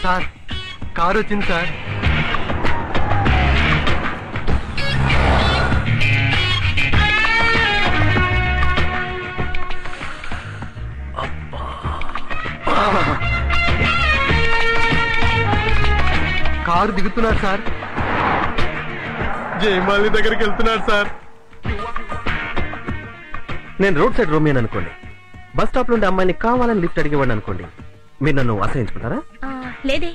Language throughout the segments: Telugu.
సార్ కారు వచ్చింది సార్. కారు దిగుతున్నారు సార్. జయమాలి దగ్గరికి వెళ్తున్నారు సార్. నేను రోడ్ సైడ్ రోమియన్ అనుకోండి, బస్ స్టాప్ నుండి అమ్మాయిని కావాలని లిఫ్ట్ అడిగేవాడిని అనుకోండి, మీరు నన్ను అసహించుకుంటారా? లేదే.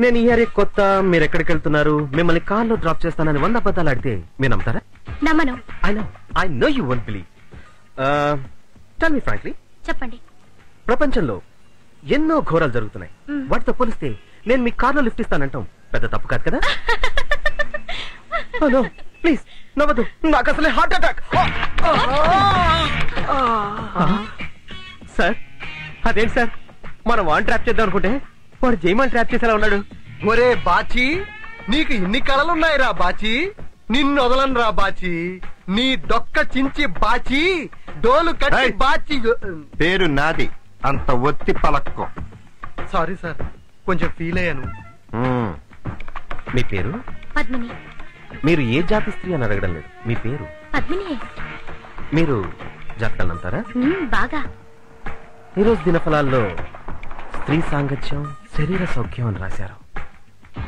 నేను ఈ ఏరియా కొత్త, మీరు ఎక్కడికి వెళ్తున్నారు, మిమ్మల్ని కార్లో డ్రాప్ చేస్తానని 100 అబద్ధాలు ఆడితే మీరు నమ్ముతారా? నమ్మను. I know you won't believe. Tell me frankly, చెప్పండి. ప్రపంచంలో ఎన్నో ఘోరాలు జరుగుతున్నాయి, వాటితో పోలిస్తే నేను మీ కార్లో లిఫ్ట్ ఇస్తానంటాం పెద్ద తప్పు కాదు కదా? ప్లీజ్ నవ్వదు, నాకు అసలే హార్ట్ అటాక్. సార్ అదేంటి సార్, మనం వాన్ ట్రాప్ చేద్దాం అనుకుంటే వాడు జైమాన్ ట్రాప్ చేసేలా ఉన్నాడు. ఒరే బాచి, నీకు ఇన్ని కళలున్నాయిరా బాచి, నిన్ను వదలను రా బాచి, నీ డొక్క చించి బాచి, డోలు కట్టి బాచి. పేరు నాది, అంత ఒత్తి పలక్కో. సారీ సార్, కొంచెం ఫీల్ అయ్యాను. మీ పేరు? పద్మిని. మీరు ఏ జాతి స్త్రీ అని అడగడం లేదు, మీ పేరు పద్మిని. మీరు జాతకాలు నమ్ముతారా? బాగా. ఈరోజు దినఫలాల్లో స్త్రీ సాంగత్యం, శరీర సౌఖ్యం అని రాశారు.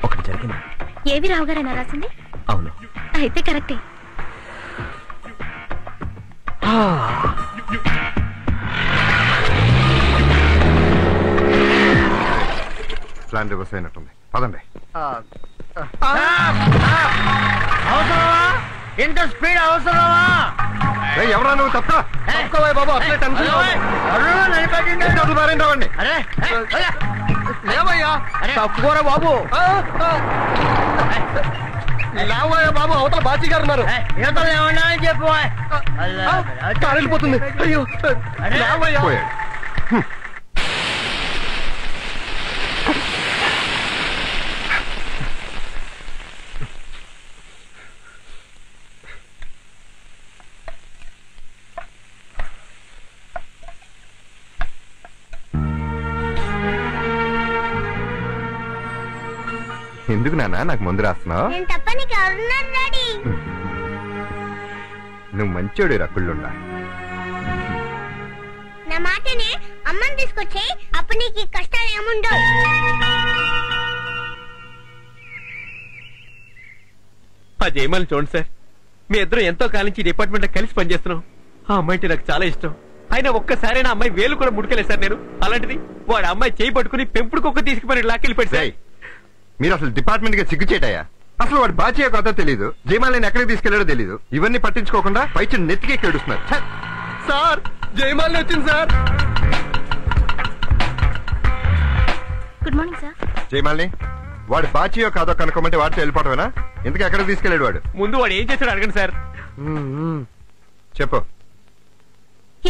ఒకటి జరిగింది. ఏవి రావు గారైనా రాసింది? అవును. అయితే కరెక్టే. ప్లాన్ రివర్స్ అయినట్టుంది, పదండి. అవసరమా ఇంత స్పీడ్? అవసరమా? ఎవరా నువ్వు? తప్పుకోవా బాబు, అసలే టెన్షన్. తప్పుకోరా బాబు. లేవయ్యా బాబు, అవతల బాచి గారు ఉన్నారు. యువతలు ఏమన్నా అని చెప్పు. కారు వెళ్ళిపోతుంది. అయ్యో లేవయ్యా. ఎందుకు నాన్న నాకు ముందు రాస్తున్నావు? నువ్వు మంచోడు రకుళ్ళుండా. నా మాటనే అమ్మని తీసుకొచ్చే, అప్పుడు నీకు కష్టాలు ఏముండవు. ఆ జయమాలి చూడండి సార్, మీ ఇద్దరు ఎంతో కాలం నుంచి డిపార్ట్మెంట్ లో కలిసి పనిచేస్తున్నాం. ఆ అమ్మాయి నాకు చాలా ఇష్టం. అయినా ఒక్కసారైనా అమ్మాయి వేలు కూడా ముడకలేదు సార్ నేను. అలాంటిది వాడు అమ్మాయి చేయి పట్టుకుని పెంపుడు కుక్క తీసుకుపోయి లాక్కెళ్ళిపోయాడు సార్. మీరు అసలు డిపార్ట్మెంట్ గా సిగ్గుచేటాయా? అసలు వాడు బాచే కథ తెలీదు, జయమాలిని ఎక్కడికి తీసుకెళ్లాడో తెలీదు. ఇవన్నీ పట్టించుకోకుండా పైచి నెత్తికే కేడుస్తున్నారు. సార్ జయమాలిని వచ్చింది sir. Good morning sir. Jayamalini, వాడు బాచియో కాదో కనుక్కోమంటే వాడితో వెళ్ళిపోవటమేనా? ఇంతకీ ఎక్కడికి తీసుకెళ్లాడు వాడు? ముందు వాడు ఏం చేశాడు అడగండి సార్. చెప్పు.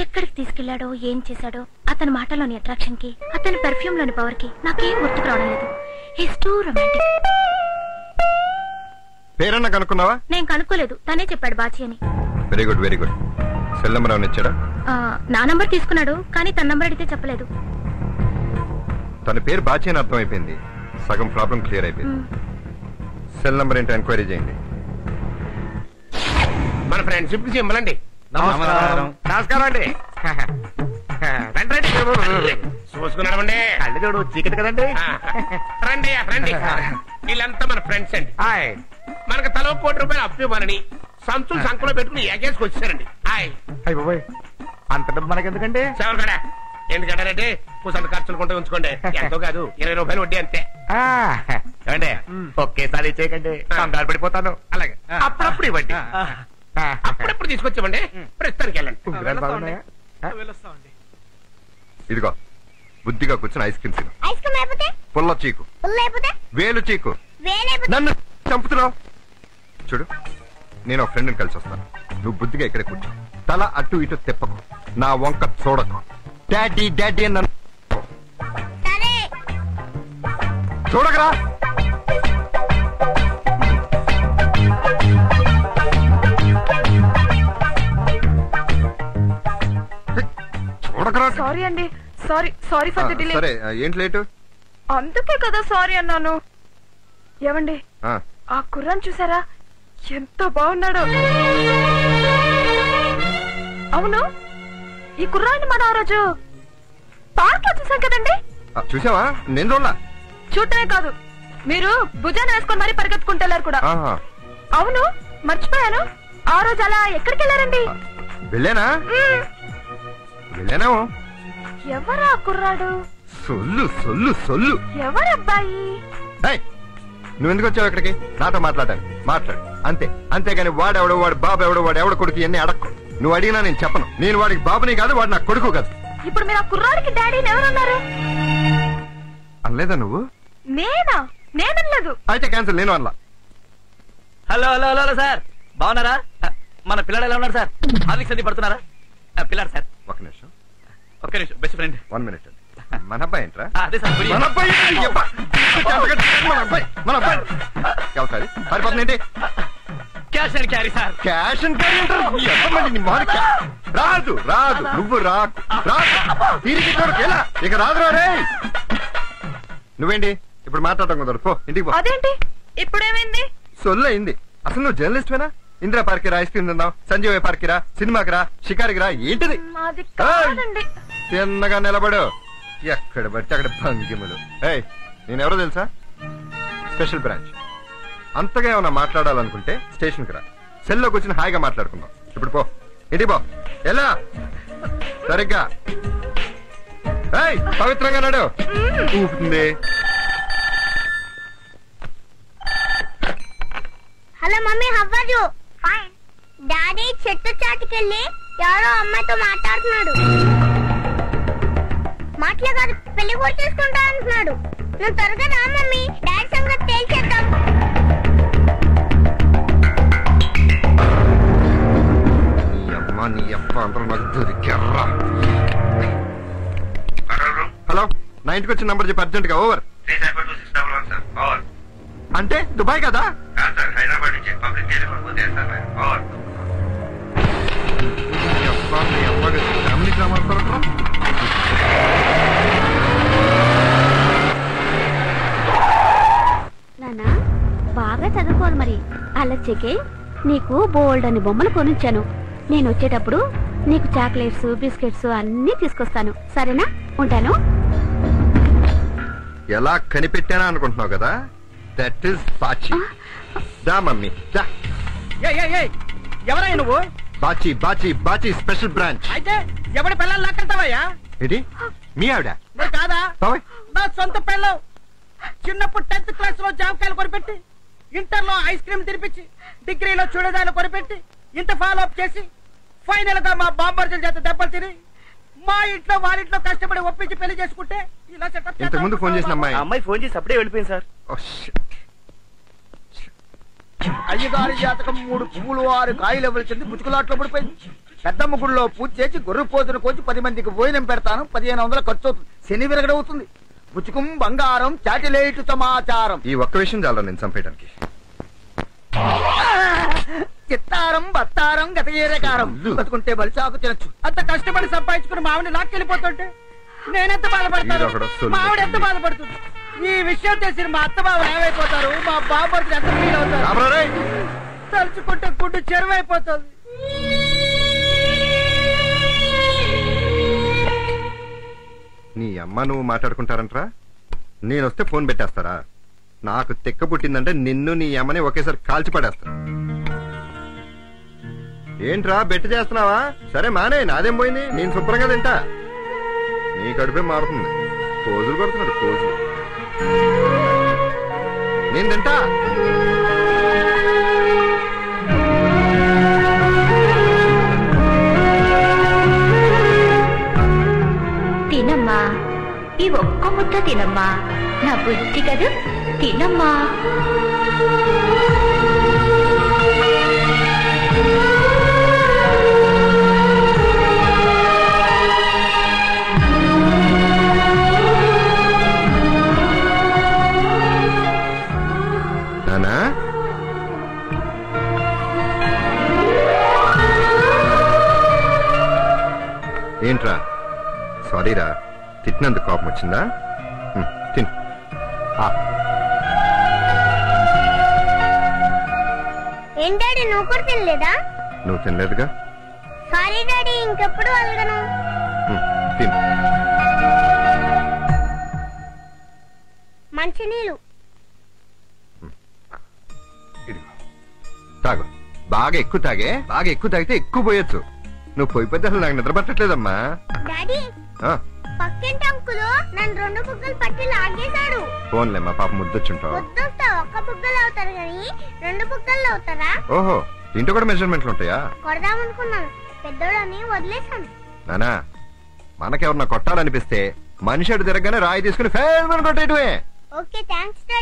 ఎక్కడికి తీసుకెళ్లాడో, ఏం చేశాడో, అతని మాటలోని అట్రాక్షన్ కి, అతని పెర్ఫ్యూమ్ లోని పవర్ కి నాకేం గుర్తుకు రావడం లేదు. He's too romantic. పేరన్నా కనుక్కున్నావా? నేను కనుక్కోలేదు, తనే చెప్పాడు బాచి అని. Very good very good. Cell number ఏమైనా ఇచ్చాడా? నా నంబర్ తీసుకున్నాడు, కానీ తన నంబర్ అడిగితే చెప్పలేదు. తన పేరు బాచి అని అర్థమైపోయింది, సగం ప్రాబ్లం క్లియర్ అయిపోయింది. సెల్ నెంబర్ ఏంటో ఎంక్వైరీ చేయండి. మన ఫ్రెండ్షిప్ కి సింబలండి. నమస్కారం. నమస్కారం అండి. రండి రండి, చూసుకున్నామండి. కళ్ళు చూడు, చీకటి కదండి. రండి రండి. వీళ్ళంతా మన ఫ్రెండ్స్ అండి. మనకు తలో ₹1 అప్పు ఇవ్వాలని సంచులు సంఖ్యలో పెట్టుకుని ఏకేసుకు వచ్చారండి. అంత డబ్బు మనకెందుకండి? కూడా ఎందుకంటారంటే కూసంత ఖర్చులు కొంటే ఉంచుకోండి. ఎంతో కాదు, ₹20 వడ్డీ అంతే. ఏమండి ఒకేసారి ఇచ్చేయకండి, కంగారు పడిపోతాను. అలాగే అప్పుడప్పుడు ఇవ్వండి, అప్పుడప్పుడు తీసుకొచ్చామండి. ప్రస్తుతానికి వెళ్ళండి. ఇదిగో బుద్ధిగా కూర్చొని ఐస్ క్రీమ్ తిను. ఐస్ క్రీమ్ అయిపోతే? పుల్ల చీకు, వేలు చీకు. నన్ను చంపుతున్నావు చూడు. నేను ఒక ఫ్రెండ్ని కలిసి వస్తాను, నువ్వు బుద్ధిగా ఇక్కడే కూర్చో. తల అటు ఇటు తిప్పకు, నా వంక చూడకు. డాడీ డాడీ అని నన్ను చూడకరా. సారీ అండి, సారీ ఫర్ ది డిలే. సరే ఏంటి లేటు? అందుకే కదా సారీ అన్నాను. ఏమండి ఆ, ఆ కుర్రాన్ని చూసారా ఎంత బాగున్నాడు. అవును ఈ కుర్రాన్ని మన ఆ రోజు పార్క్ లో చూసాం కదండి. చూసావా? నేను చూడలా. చూడటమే కాదు మీరు భుజాన్ని వేసుకొని మరీ పరిగెత్తుకుంటారు కూడా. ఆహా. అవును మర్చిపోయాను, ఆ రోజు అలా ఎక్కడికి వెళ్ళారండి? వెళ్ళానా? వెళ్ళానేమో. ఎవరా కుర్రాడు? సొల్లు సొల్లు సొల్లు. ఎవరబ్బాయి? నువ్వు ఎందుకు వచ్చావు ఇక్కడికి? నాతో మాట్లాడాను. మాట్లాడు అంతే. అంతేగాని వాడెవడు, వాడు బాబు ఎవడు, వాడు ఎవడ కొడుకు ఇవన్నీ అడక్కు. నువ్వు అడిగినా నేను చెప్పను. నేను వాడికి బాబుని కాదు, వాడు నా కొడుకు కాదు. ఇప్పుడు మీరు ఆ కుర్రాడికి డాడీని ఎవరన్నారు? అనలేదా నువ్వు? నేనా? నేనలేదు. అయితే క్యాన్సిల్. నేను అనలా. Hello hello hello hello sir, బాగున్నారా? మన పిల్లాడు ఎలా ఉన్నారు సార్? హార్లిక్స్ అన్ని పడుతున్నారా? పిల్లాడు సార్. ఒక నిమిషం. ఒక్క నిమిషం. Best friend. 1 minute. మన అబ్బాయి ఏంట్రా? అదే సార్. మన అబ్బాయి. మన అబ్బాయి ఎవరు? పారిపోతుంది. Cash and carry sir. Cash and carry అంటారు. రాదు రాదు. నువ్వు రాకు. తిరిగి ఎలా ఇక రాదురా రే. నువ్వేంటి ఇప్పుడు మాట్లాడటం కుదరదు. పో ఇంటికి పో. అదేంటి ఇప్పుడేమైంది? సొల్లు అయింది. అసలు నువ్వు జర్నలిస్ట్ వేనా? ఇందిరా పార్కి రా, ఐస్ క్రీమ్ తిందాం, సంజయ్ పార్కి రా, సినిమాకి రా, షికారికి రా. ఏంటిది? అది కాదండి. తిన్నగా నిలబడు. ఎక్కడ పడితే అక్కడ భంగిములు. నేనెవరో తెలుసా? Special branch. అంతగా ఏమన్నా మాట్లాడాలనుకుంటే స్టేషన్కి రా. సెల్లోకి వచ్చిన హాయిగా మాట్లాడుకుందాం. ఇప్పుడు పో ఇంటికి పో. ఎలా సరిగ్గా పవిత్రంగా నాడు ఊపుతుంది. Hello mummy, how are you? Fine. Daddy చెట్టు చాటుకెళ్ళి ఎవరో అమ్మాయితో మాట్లాడుతున్నాడు. మాటలే కాదు, పెళ్లి కూడా చేసుకుంటా అంటున్నాడు. నువ్వు త్వరగా రా మమ్మీ, డాడీ సంగతి తేల్చేద్దాం. నీ అప్ప అందరూ నాకు దొరికారా. హలో, నా ఇంటికి వచ్చిన నంబర్ చెప్పి అర్జెంట్ గా. ఓవర్. అంటే దుబాయ్ కదా? హైదరాబాద్ నుంచి పబ్లిక్ ఫ్యామిలీ గ్రామాలు. నానా బాగా చదువుకోవాలి మరి. అలా చెకే నీకు బోల్డ్ అని బొమ్మలు కొనిచ్చాను. నేను వచ్చేటప్పుడు నీకు చాక్లెట్స్ బిస్కెట్స్ అన్ని తీసుకొస్తాను. సరేనా? ఉంటాను. ఎలా కనిపెట్టానా అనుకుంటున్నావు కదా? That is Bachi. దా మమ్మీ దా. ఎవరయ్యా నువ్వు? Bachi Bachi Bachi special branch. అయితే ఎవరి పిల్లలు లాక్కెళ్తావయ్యా? ఏంటి మీ ఆవిడ? కాదా, నా సొంత పిల్లలు. చిన్నప్పుడు 10th క్లాస్ లో జామకాయలు కొనిపెట్టి, ఇంటర్ లో ఐస్ క్రీమ్ తినిపించి, డిగ్రీలో చూడదాలు కొనిపెట్టి, ఇంత ఫాలో అప్ చేసి, ఫైనల్ గా మా బాంబర్జల చేత దెబ్బలు తిని, మా ఇంట్లో వారింట్లో కష్టపడి ఒప్పించి పెళ్లి చేసుకుంటే ఇలా సెటప్. ఇంతకు ముందు ఫోన్ చేసిన అమ్మాయి ఫోన్ చేసి అప్పుడే వెళ్ళిపోయింది సార్. అయ్యగారి జాతకం 3 పువ్వులు 6 కాయలు ఇవ్వాల్సింది ముచ్చుకులాట్లో పడిపోయింది. పెద్దమ్మ గుడిలో పూజ చేసి గొర్రె పోతును కోచి 10 మందికి భోజనం పెడతాను. 1500 ఖర్చు అవుతుంది. శని విరగడవుతుంది. పుచ్చుకం బంగారం చాటిలేటు సమాచారం. ఈ ఒక్క విషయం చాలా నేను చంపేయడానికి. చిత్తారం బత్తారం గతయేరకారం బతుకుంటే బలిసాకు తినచ్చు. అంత కష్టపడి సంపాదించుకుని మావిని లాక్కెళ్ళిపోతుంటే నేనెంత బాధపడతాను, మావిడ ఎంత బాధపడుతుంది. ఈ విషయం తెలిసిన మా అత్త బాబు ఏమైపోతారు, మా బాబు ఎంత ఫీల్ అవుతారు. తలుచుకుంటే గుడ్డు చెరువైపోతుంది. నీ అమ్మ నువ్వు మాట్లాడుకుంటారంటరా? నేను వస్తే ఫోన్ పెట్టేస్తారా? నాకు తెక్క పుట్టిందంటే నిన్ను నీ అమ్మని ఒకేసారి కాల్చి పడేస్తా. ఏంట్రా బెట్టు చేస్తున్నావా? సరే మానే, నాదేం పోయింది. నేను శుభ్రంగా తింటా. నీ కడుపే మారుతుంది. పోజులు కొడుతున్నాడు పోజులు. నేను తింటా. తినమ్మా, ఈ ఒక్క ముద్ద తినమ్మా, నా బుద్ధి కదూ. తినమ్మా. నానా ఏంట్రా? సారీరా, తిట్టినందుకు కోపం వచ్చిందా? తిను. ఏం డాడీ నువ్వు కూడా తినలేదా? నువ్వు తినలేదుగా. సారీ డాడీ, ఇంకెప్పుడు అలగను. తిను. మంచినీళ్ళు తాగు. బాగా ఎక్కువ తాగే. బాగా ఎక్కువ తాగితే ఎక్కువ పోయొచ్చు. నువ్వు పోయిపోతే అసలు నాకు నిద్ర పట్టట్లేదమ్మా. డాడీ, పక్కింటి అంకులు నన్ను 2 బుగ్గలు పట్టి లాగేశాడు. ఫోన్లేమ్మా, పాప ముద్దొచ్చుంటావు. వద్దుస్తా, 1 బుగ్గలు అవుతారు కానీ 2 బుగ్గలు అవుతారా? ఓహో, దీంట్లో కూడా మెజర్మెంట్లు ఉంటాయా? కొడదామనుకున్నాను, పెద్దోడని వదిలేశాను. నానా, మనకెవరన్నా కొట్టాలనిపిస్తే మనిషి అడు తిరగగానే రాయి తీసుకుని ఫేల్ కొట్టేయటమే. Okay, thanks daddy.